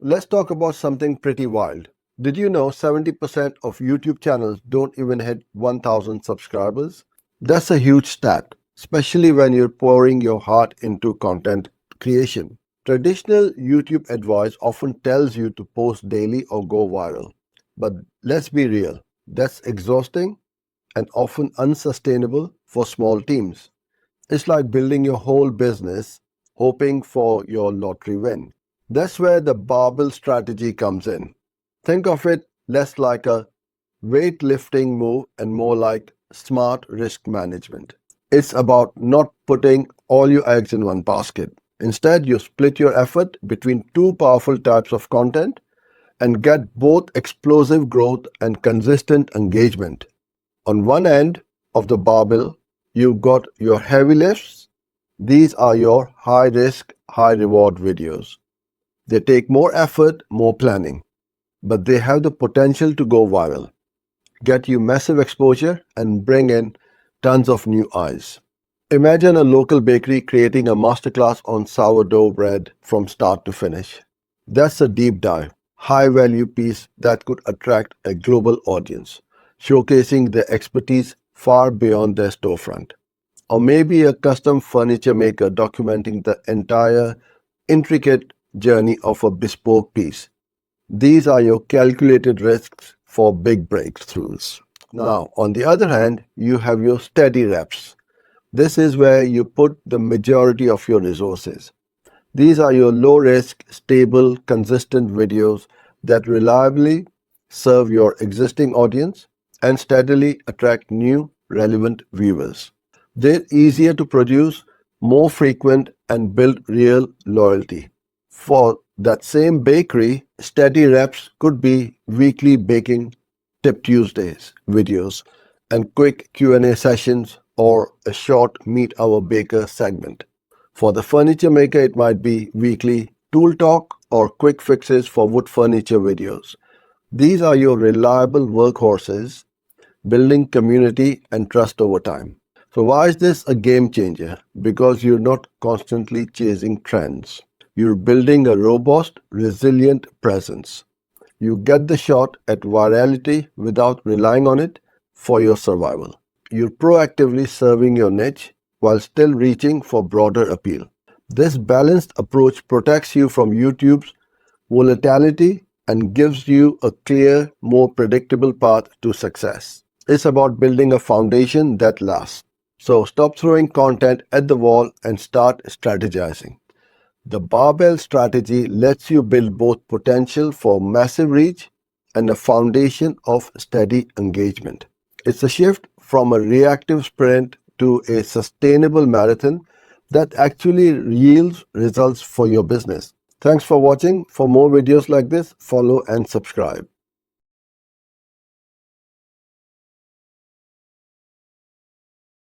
Let's talk about something pretty wild. Did you know 70% of YouTube channels don't even hit 1000 subscribers? That's a huge stat, especially when you're pouring your heart into content creation. Traditional YouTube advice often tells you to post daily or go viral. But let's be real, that's exhausting and often unsustainable for small teams. It's like building your whole business hoping for your lottery win. That's where the barbell strategy comes in. Think of it less like a weightlifting move and more like smart risk management. It's about not putting all your eggs in one basket. Instead, you split your effort between two powerful types of content and get both explosive growth and consistent engagement. On one end of the barbell, you've got your heavy lifts. These are your high risk, high reward videos. They take more effort, more planning, but they have the potential to go viral, get you massive exposure, and bring in tons of new eyes. Imagine a local bakery creating a masterclass on sourdough bread from start to finish. That's a deep dive, high value piece that could attract a global audience, showcasing their expertise far beyond their storefront. Or maybe a custom furniture maker documenting the entire intricate journey of a bespoke piece. These are your calculated risks for big breakthroughs. Now, on the other hand, you have your steady reps. This is where you put the majority of your resources. These are your low risk, stable, consistent videos that reliably serve your existing audience and steadily attract new, relevant viewers. They're easier to produce, more frequent, and build real loyalty. For that same bakery, steady reps could be weekly baking tip Tuesdays videos and quick Q&A sessions or a short meet our baker segment. For the furniture maker, it might be weekly tool talk or quick fixes for wood furniture videos. These are your reliable workhorses, building community and trust over time. So why is this a game changer? Because you're not constantly chasing trends. You're building a robust, resilient presence. You get the shot at virality without relying on it for your survival. You're proactively serving your niche while still reaching for broader appeal. This balanced approach protects you from YouTube's volatility and gives you a clear, more predictable path to success. It's about building a foundation that lasts. So stop throwing content at the wall and start strategizing. The barbell strategy lets you build both potential for massive reach and a foundation of steady engagement. It's a shift from a reactive sprint to a sustainable marathon that actually yields results for your business. Thanks for watching. For more videos like this, follow and subscribe.